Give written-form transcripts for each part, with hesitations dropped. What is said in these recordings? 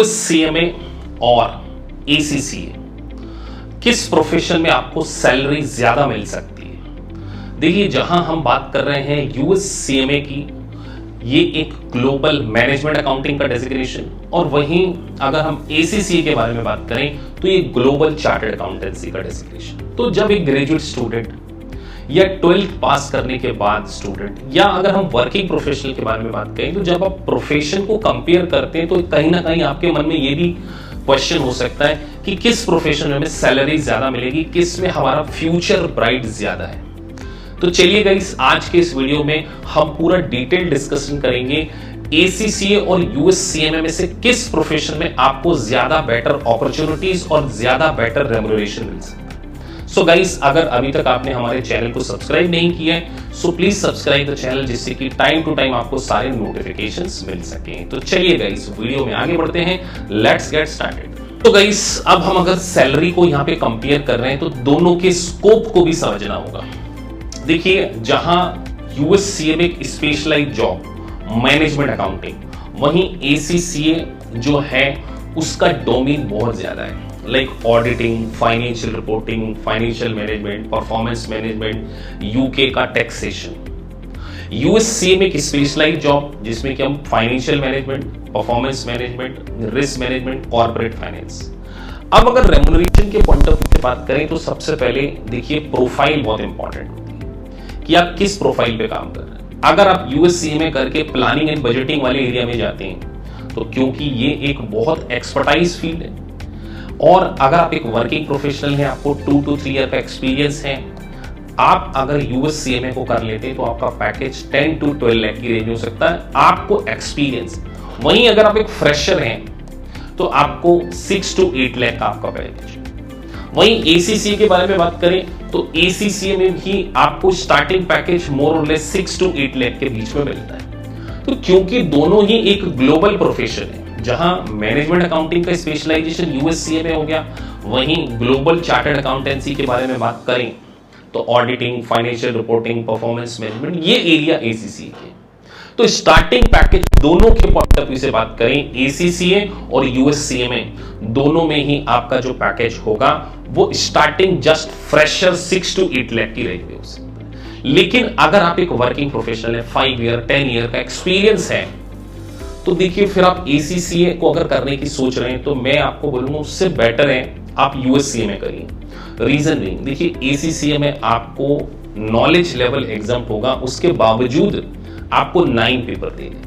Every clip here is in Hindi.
सीएमए और एसीसीए किस प्रोफेशन में आपको सैलरी ज्यादा मिल सकती है? देखिए, जहां हम बात कर रहे हैं यूएस सीएमए की, ये एक ग्लोबल मैनेजमेंट अकाउंटिंग का डेजिग्नेशन, और वहीं अगर हम एसीसीए के बारे में बात करें तो ये ग्लोबल चार्टर्ड अकाउंटेंसी का डेजिग्नेशन। तो जब एक ग्रेजुएट स्टूडेंट या 12th पास करने के बाद स्टूडेंट, या अगर हम वर्किंग प्रोफेशनल के बारे में बात करें, तो जब आप प्रोफेशन को कंपेयर करते हैं तो कहीं ना कहीं आपके मन में ये भी क्वेश्चन हो सकता है कि किस प्रोफेशन में सैलरी ज्यादा मिलेगी, किस में हमारा फ्यूचर ब्राइट ज्यादा है। तो चलिए गाइस, आज के इस वीडियो में हम पूरा डिटेल डिस्कशन करेंगे एसीसीए और यूएस सीएमए में से किस प्रोफेशन में आपको ज्यादा बेटर अपॉर्चुनिटीज और ज्यादा बेटर रेम्युनरेशन मिल सकता है। सो गाइस, अगर अभी तक आपने हमारे चैनल को सब्सक्राइब नहीं किया है, so please subscribe the channel, जिससे कि टाइम टू टाइम आपको सारे नोटिफिकेशंस मिल सकें। तो चलिए गाइस, वीडियो में आगे बढ़ते हैं, लेट्स गेट स्टार्टेड। तो गाइस, अब हम अगर सैलरी को यहाँ पे कंपेयर कर रहे हैं तो दोनों के स्कोप को भी समझना होगा। देखिए, जहां यूएस सीएमए एक स्पेशलाइज्ड जॉब मैनेजमेंट अकाउंटिंग, वहीं एसीसीए जो है उसका डोमेन बहुत ज्यादा है, like auditing, financial reporting, financial management, performance management, UK का टैक्सेशन। यूएस सीएमए एक स्पेशलाइज्ड जॉब जिसमें कि हम financial management, performance management, risk management, corporate finance. अब अगर रेम्युनरेशन के पॉइंट ऑफ व्यू से बात करें तो सबसे पहले देखिए, प्रोफाइल बहुत इंपॉर्टेंट होती है कि आप किस प्रोफाइल पे काम कर रहे हैं। अगर आप यूएस सीएमए करके प्लानिंग एंड बजटिंग वाले एरिया में जाते हैं तो क्योंकि ये एक बहुत एक्सपर्टाइज फील्ड है, और अगर आप एक वर्किंग प्रोफेशनल हैं, आपको 2 to 3 ईयर का एक्सपीरियंस है, आप अगर यूएस सीएमए को कर लेते हैं तो आपका पैकेज 10 to 12 लाख की रेंज हो सकता है, आपको एक्सपीरियंस। वहीं अगर आप एक फ्रेशर हैं तो आपको 6 to 8 लाख का आपका पैकेज। वहीं एसीसीए के बारे में बात करें तो एसीसीए में भी आपको स्टार्टिंग पैकेज मोर और लेस 6 to 8 लाख के बीच में मिलता है। तो क्योंकि दोनों ही एक ग्लोबल प्रोफेशन है, जहां मैनेजमेंट अकाउंटिंग का स्पेशलाइजेशन यूएस सीएमए हो गया, वहीं ग्लोबल चार्टर्ड अकाउंटेंसी के बारे में बात करें तो auditing, financial reporting, performance management, ये एरिया एसीसीए के। तो स्टार्टिंग पैकेज दोनों के पॉइंट ऑफ व्यू से बात करें, एसीसीए और यूएस सीएमए दोनों में ही आपका जो पैकेज होगा वो starting just fresher 6 to 8 lakh की रेंज में हो सकता है। लेकिन अगर आप एक वर्किंग प्रोफेशनल है, 5 ईयर 10 ईयर का एक्सपीरियंस है, तो देखिए फिर आप एसीसीए को अगर करने की सोच रहे हैं तो मैं आपको बोलूंगा उससे बेटर है आप यूएस सीएमए करिए। रीजन नहीं, देखिए एसीसीए में आपको नॉलेज लेवल एग्जाम होगा, उसके बावजूद आपको 9 पेपर देने,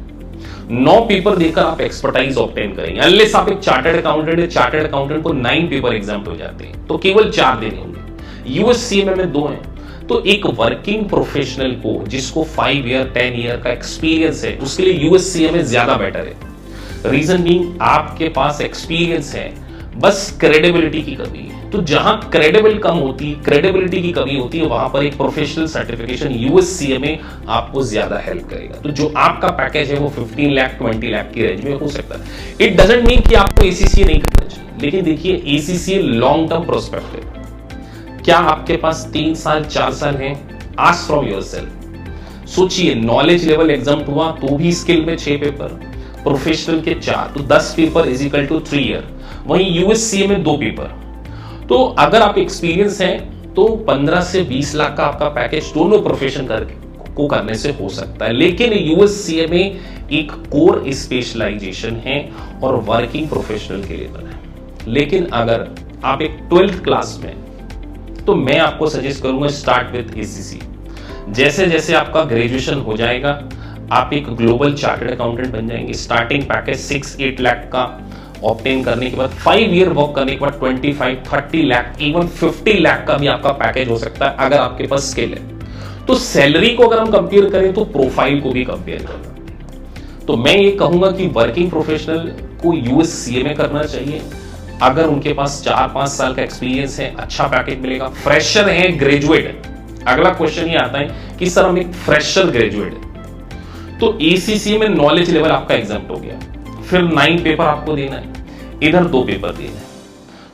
9 पेपर देकर आप एक्सपर्टाइज ऑब्टेन करेंगे। अनलेस आप एक चार्टर्ड अकाउंटेंट है, चार्टर्ड अकाउंटेंट को 9 पेपर एग्जाम हो जाते हैं तो केवल 4 देने होंगे, यूएस सीएमए में 2 हैं। तो एक वर्किंग प्रोफेशनल को जिसको 5 ईयर 10 ईयर का एक्सपीरियंस है, उसके लिए यूएस सीएमए ज्यादा बेटर है। रीजन बीइंग, आपके पास एक्सपीरियंस है, बस क्रेडिबिलिटी की कमी है। तो जहां क्रेडिबिलिटी की कमी होती है, वहां पर एक प्रोफेशनल सर्टिफिकेशन यूएस सीएमए आपको ज्यादा हेल्प करेगा। तो जो आपका पैकेज है वो 15 लाख 20 लाख की रेंज में हो सकता है। इट डजंट मीन कि आपको एसीसीए नहीं करना चाहिए, लेकिन देखिए एसीसीए लॉन्ग टर्म प्रोस्पेक्टिव। क्या आपके पास 3 साल 4 साल हैं? Ask from yourself. सोचिए, नॉलेज लेवल एग्जाम हुआ तो भी स्किल में 6 पेपर, प्रोफेशनल के 4, तो 10 paper is equal to 3 year. वहीं यूएस सीएमए में 2 पेपर। तो अगर आप एक्सपीरियंस हैं तो 15 से 20 लाख का आपका पैकेज दोनों प्रोफेशन को करने से हो सकता है। लेकिन यूएस सीएमए एक कोर स्पेशलाइजेशन है और वर्किंग प्रोफेशनल के लिए बना है। लेकिन अगर आप एक 12th क्लास में, तो मैं आपको सजेस्ट करूंगा स्टार्ट विद एसीसीए। जैसे जैसे आपका ग्रेजुएशन हो जाएगा, आप एक ग्लोबल चार्टर्ड अकाउंटेंट बन जाएंगे। स्टार्टिंग पैकेज 6-8 लाख का ऑब्टेन करने के बाद 5 ईयर वर्क करने के बाद 25-30 लाख, इवन 50 लाख का भी आपका पैकेज हो सकता है अगर आपके पास स्किल है। तो सैलरी को अगर हम कंपेयर करें तो प्रोफाइल को भी कंपेयर करना। तो मैं ये कहूंगा कि वर्किंग प्रोफेशनल को यूएस सीएमए करना चाहिए। अगर उनके पास 4-5 साल का एक्सपीरियंस है, अच्छा पैकेज मिलेगा। फ्रेशर है, ग्रेजुएट है, अगला क्वेश्चन ये आता है कि सर हम एक फ्रेशर ग्रेजुएट है, तो एसीसीए में नॉलेज लेवल आपका एग्जाम हो गया, फिर 9 पेपर आपको देना है, इधर 2 पेपर देना है,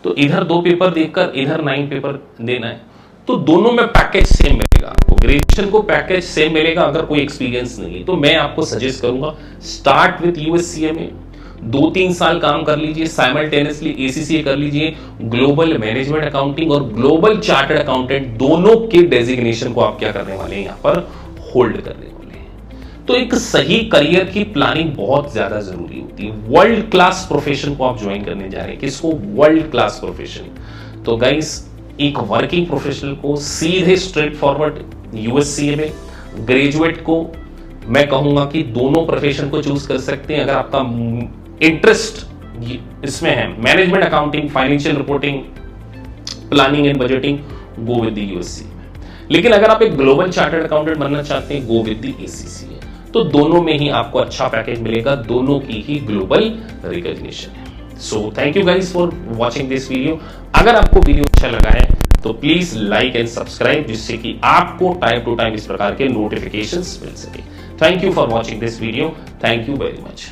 तो इधर 2 पेपर देकर इधर 9 पेपर देना है, तो दोनों में पैकेज सेम मिलेगा आपको। ग्रेजुएशन को पैकेज सेम मिलेगा अगर कोई एक्सपीरियंस नहीं है। तो मैं आपको सजेस्ट करूंगा स्टार्ट विद यूएस सीएमए, 2-3 साल काम कर लीजिए, साइमल्टेनियसली ACCA कर लीजिए, ग्लोबल मैनेजमेंट अकाउंटिंग और ग्लोबल चार्टर्ड अकाउंटेंट दोनों के डेजिग्नेशन को आप क्या करने वाले हैं, यहां पर होल्ड करने वाले हैं। तो एक सही करियर की प्लानिंग बहुत ज्यादा जरूरी होती है। वर्ल्ड क्लास प्रोफेशन को आप ज्वाइन करने जा रहे हैं, किसको? World class profession. तो गाइस, एक वर्किंग प्रोफेशनल को सीधे स्ट्रेट फॉरवर्ड यूएससीए में, ग्रेजुएट को मैं कहूंगा कि दोनों प्रोफेशन को चूज कर सकते हैं। अगर आपका इंटरेस्ट इसमें है, management accounting, financial reporting, planning and budgeting, go with the USCA में। लेकिन अगर आप एक ग्लोबल चार्टर्ड अकाउंटेंट बनना चाहते हैं, गो विद द ACCA। तो दोनों में ही आपको अच्छा पैकेज मिलेगा, दोनों की ही ग्लोबल रिकॉग्निशन है। So thank you guys for watching this video. अगर आपको वीडियो अच्छा लगा है तो प्लीज लाइक एंड सब्सक्राइब, जिससे कि आपको टाइम टू टाइम इस प्रकार के नोटिफिकेशंस मिल सके। Thank you for watching this video. Thank you very much.